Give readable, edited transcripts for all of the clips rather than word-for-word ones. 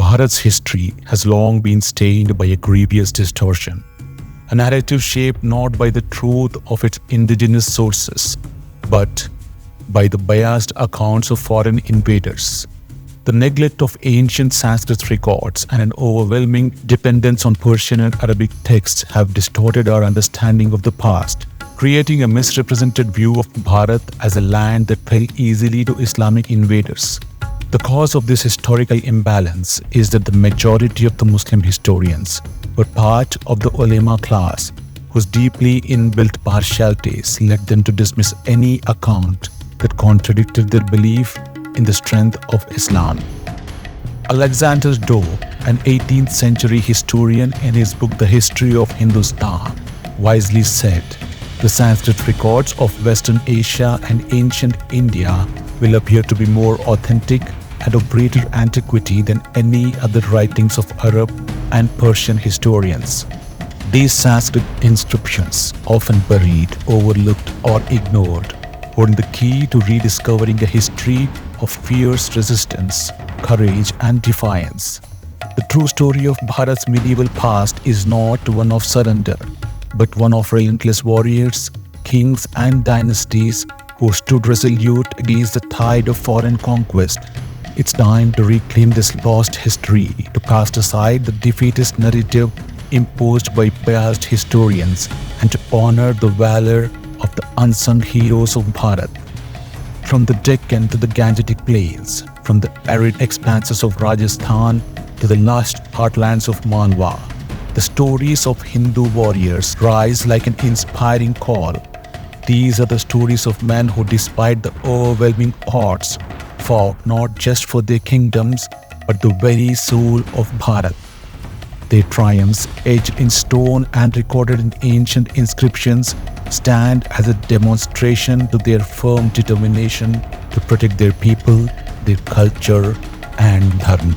Bharat's history has long been stained by a grievous distortion, a narrative shaped not by the truth of its indigenous sources, but by the biased accounts of foreign invaders. The neglect of ancient Sanskrit records and an overwhelming dependence on Persian and Arabic texts have distorted our understanding of the past, creating a misrepresented view of Bharat as a land that fell easily to Islamic invaders. The cause of this historical imbalance is that the majority of the Muslim historians were part of the ulema class whose deeply inbuilt partialities led them to dismiss any account that contradicted their belief in the strength of Islam. Alexander Dow, an 18th century historian, in his book The History of Hindustan, wisely said, "The Sanskrit records of Western Asia and ancient India will appear to be more authentic and of greater antiquity than any other writings of Arab and Persian historians." These Sanskrit inscriptions, often buried, overlooked, or ignored, hold the key to rediscovering a history of fierce resistance, courage, and defiance. The true story of Bharat's medieval past is not one of surrender, but one of relentless warriors, kings, and dynasties who stood resolute against the tide of foreign conquest. It's time to reclaim this lost history, to cast aside the defeatist narrative imposed by biased historians, and to honor the valor of the unsung heroes of Bharat. From the Deccan to the Gangetic Plains, from the arid expanses of Rajasthan to the lush heartlands of Malwa, the stories of Hindu warriors rise like an inspiring call. These are the stories of men who, despite the overwhelming odds, fought not just for their kingdoms, but the very soul of Bharat. Their triumphs, etched in stone and recorded in ancient inscriptions, stand as a demonstration to their firm determination to protect their people, their culture, and dharma.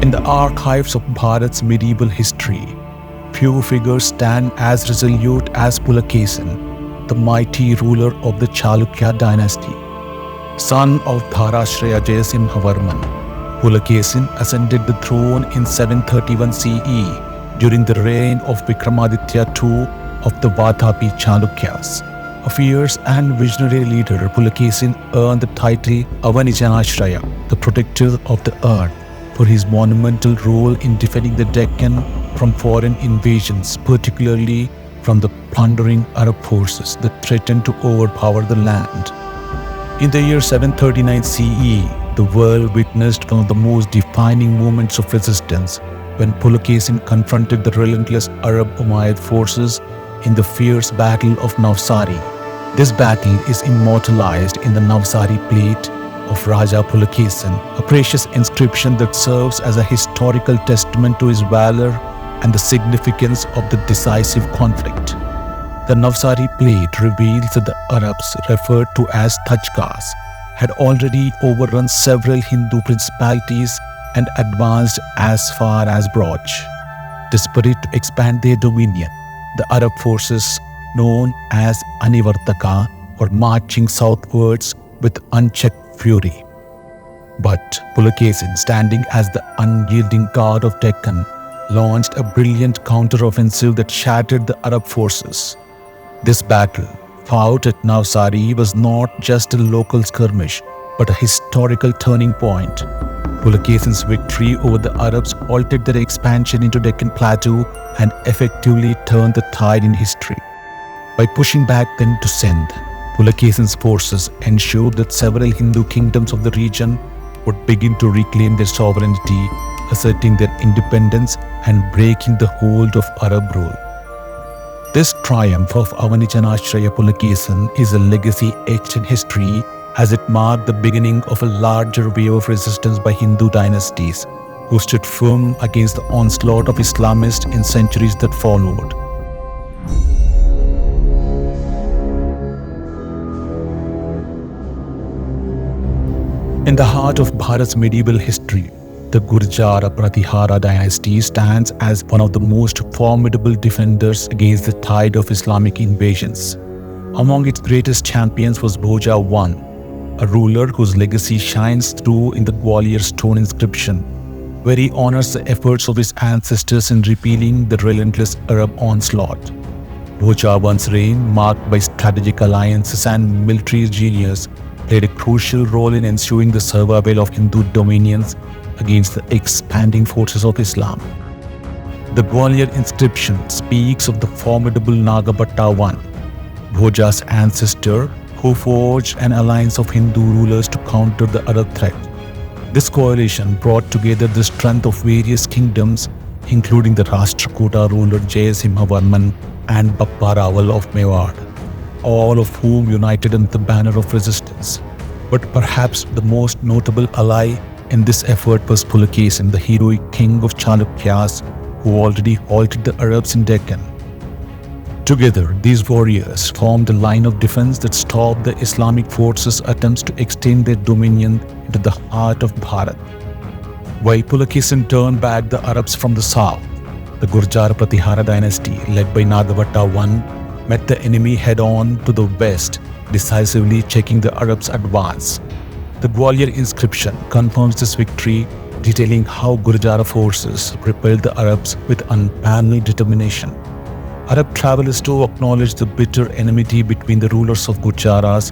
In the archives of Bharat's medieval history, few figures stand as resolute as Pulakesin, the mighty ruler of the Chalukya dynasty. Son of Dharashraya Jayasimhavarman, Pulakesin ascended the throne in 731 CE during the reign of Vikramaditya II of the Vatapi Chalukyas. A fierce and visionary leader, Pulakesin earned the title Avanijanashraya, the protector of the earth, for his monumental role in defending the Deccan from foreign invasions, particularly from the plundering Arab forces that threatened to overpower the land. In the year 739 CE, the world witnessed one of the most defining moments of resistance when Pulakesin confronted the relentless Arab Umayyad forces in the fierce Battle of Navsari. This battle is immortalized in the Navsari plate of Raja Pulakesin, a precious inscription that serves as a historical testament to his valor and the significance of the decisive conflict. The Navsari plate reveals that the Arabs, referred to as Tajkas, had already overrun several Hindu principalities and advanced as far as Braj. Desperate to expand their dominion, the Arab forces, known as Anivartaka, were marching southwards with unchecked fury. But Pulakesin, standing as the unyielding guard of Deccan, launched a brilliant counter-offensive that shattered the Arab forces. This battle, fought at Navsari, was not just a local skirmish, but a historical turning point. Pulakesin's victory over the Arabs halted their expansion into Deccan Plateau and effectively turned the tide in history. By pushing back them to Sindh, Pulakesin's forces ensured that several Hindu kingdoms of the region would begin to reclaim their sovereignty, asserting their independence and breaking the hold of Arab rule. This triumph of Avanijanashraya Pulakesin is a legacy etched in history, as it marked the beginning of a larger wave of resistance by Hindu dynasties who stood firm against the onslaught of Islamists in centuries that followed. In the heart of Bharat's medieval history, The Gurjara Pratihara dynasty stands as one of the most formidable defenders against the tide of Islamic invasions. Among its greatest champions was Bhoja I, a ruler whose legacy shines through in the Gwalior stone inscription, where he honors the efforts of his ancestors in repelling the relentless Arab onslaught. Bhoja I's reign, marked by strategic alliances and military genius, played a crucial role in ensuring the survival of Hindu dominions against the expanding forces of Islam. The Gwalior inscription speaks of the formidable Nagabhatta I, Bhoja's ancestor, who forged an alliance of Hindu rulers to counter the Arab threat. This coalition brought together the strength of various kingdoms, including the Rashtrakuta ruler Jayasimhavarman and Bappa Rawal of Mewar, all of whom united under the banner of resistance. But perhaps the most notable ally in this effort was Pulakeshin, the heroic king of Chalukyas, who already halted the Arabs in Deccan. Together, these warriors formed a line of defense that stopped the Islamic forces' attempts to extend their dominion into the heart of Bharat. While Pulakeshin turned back the Arabs from the south, the Gurjara Pratihara dynasty, led by Nagabhatta I, met the enemy head-on to the west, decisively checking the Arabs' advance. The Gwalior inscription confirms this victory, detailing how Gurjara forces repelled the Arabs with unparalleled determination. Arab travelers too acknowledge the bitter enmity between the rulers of Gurjaras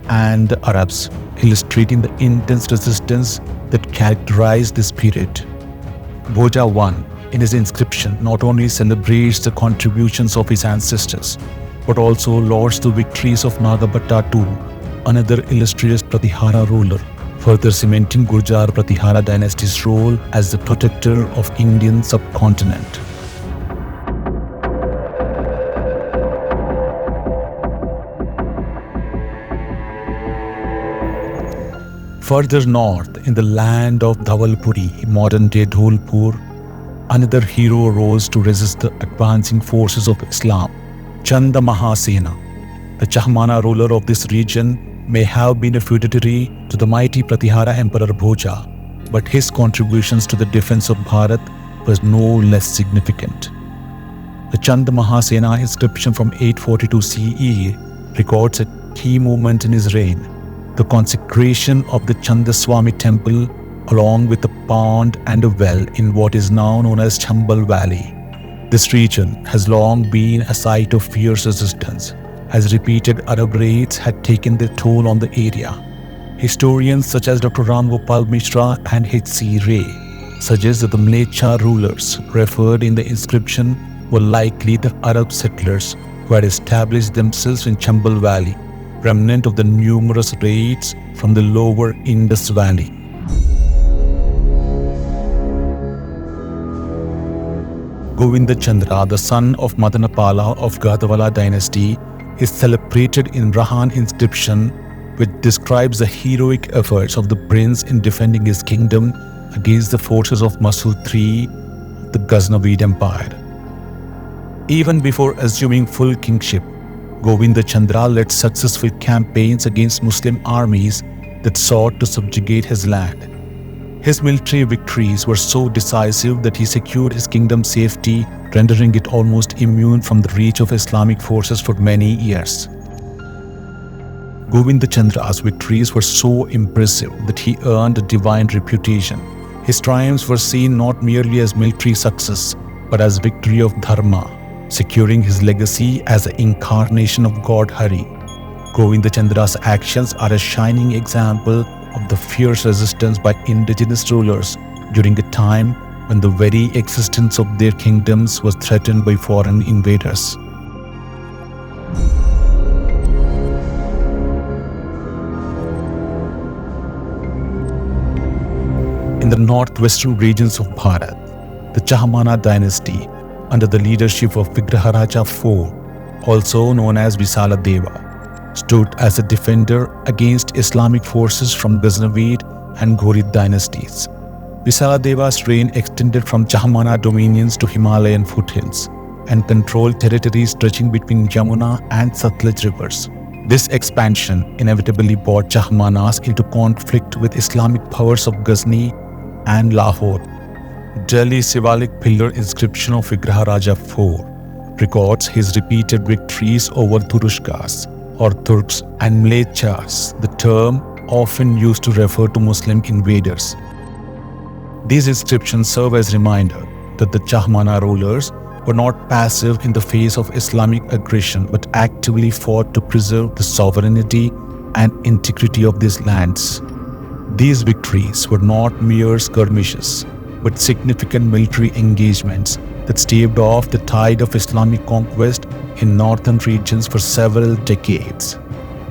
and the Arabs, illustrating the intense resistance that characterized this period. Bhoja I, in his inscription, not only celebrates the contributions of his ancestors, but also lauds the victories of Nagabhatta II, another illustrious Pratihara ruler, further cementing Gurjara Pratihara dynasty's role as the protector of Indian subcontinent. Further north, in the land of Dhawalpuri, modern-day Dholpur, another hero rose to resist the advancing forces of Islam, Chanda Mahasena. The Chahmana ruler of this region may have been a feudatory to the mighty Pratihara Emperor Bhoja, but his contributions to the defense of Bharat was no less significant. The Chanda Mahasena inscription from 842 CE records a key moment in his reign, the consecration of the Chandaswami temple along with a pond and a well in what is now known as Chambal Valley. This region has long been a site of fierce resistance, as repeated Arab raids had taken their toll on the area. Historians such as Dr. Ram Gopal Mishra and H.C. Ray suggest that the Mlecha rulers referred in the inscription were likely the Arab settlers who had established themselves in Chambal Valley, remnant of the numerous raids from the lower Indus Valley. Govinda Chandra, the son of Madanapala of Ghatavala dynasty, is celebrated in Rahan inscription, which describes the heroic efforts of the prince in defending his kingdom against the forces of Masul III, the Ghaznavid Empire. Even before assuming full kingship, Govinda Chandra led successful campaigns against Muslim armies that sought to subjugate his land. His military victories were so decisive that he secured his kingdom's safety, rendering it almost immune from the reach of Islamic forces for many years. Govinda Chandra's victories were so impressive that he earned a divine reputation. His triumphs were seen not merely as military success, but as victory of Dharma, securing his legacy as the incarnation of God Hari. Govinda Chandra's actions are a shining example of the fierce resistance by indigenous rulers during a time when the very existence of their kingdoms was threatened by foreign invaders. In the northwestern regions of Bharat, the Chahmana dynasty, under the leadership of Vigraharaja IV, also known as Visaladeva, stood as a defender against Islamic forces from Ghaznavid and Ghorid dynasties. Visaladeva's reign extended from Chahmana dominions to Himalayan foothills and controlled territories stretching between Yamuna and Satluj rivers. This expansion inevitably brought Chahmanas into conflict with Islamic powers of Ghazni, and Lahore. Delhi's Shivalik pillar inscription of Vigraharaja IV records his repeated victories over Turushkas or Turks and Mlechas, the term often used to refer to Muslim invaders. These inscriptions serve as reminder that the Chahmana rulers were not passive in the face of Islamic aggression but actively fought to preserve the sovereignty and integrity of these lands. These victories were not mere skirmishes but significant military engagements that staved off the tide of Islamic conquest in northern regions for several decades.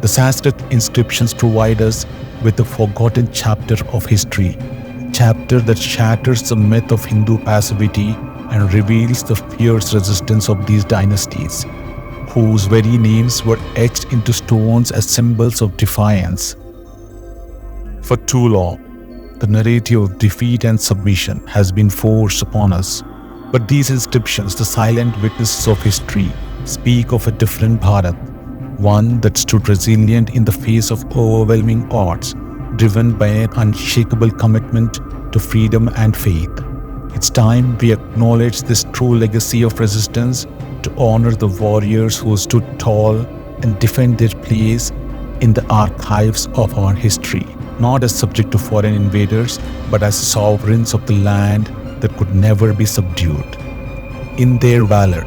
The Sanskrit inscriptions provide us with a forgotten chapter of history, a chapter that shatters the myth of Hindu passivity and reveals the fierce resistance of these dynasties, whose very names were etched into stones as symbols of defiance. For too long, the narrative of defeat and submission has been forced upon us, but these inscriptions, the silent witnesses of history, speak of a different Bharat, one that stood resilient in the face of overwhelming odds, driven by an unshakable commitment to freedom and faith. It's time we acknowledge this true legacy of resistance, to honor the warriors who stood tall and defend their place in the archives of our history, not as subject to foreign invaders, but as sovereigns of the land that could never be subdued. In their valor,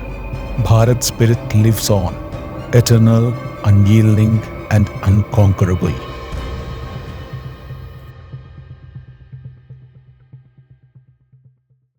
Bharat's spirit lives on, eternal, unyielding, and unconquerable.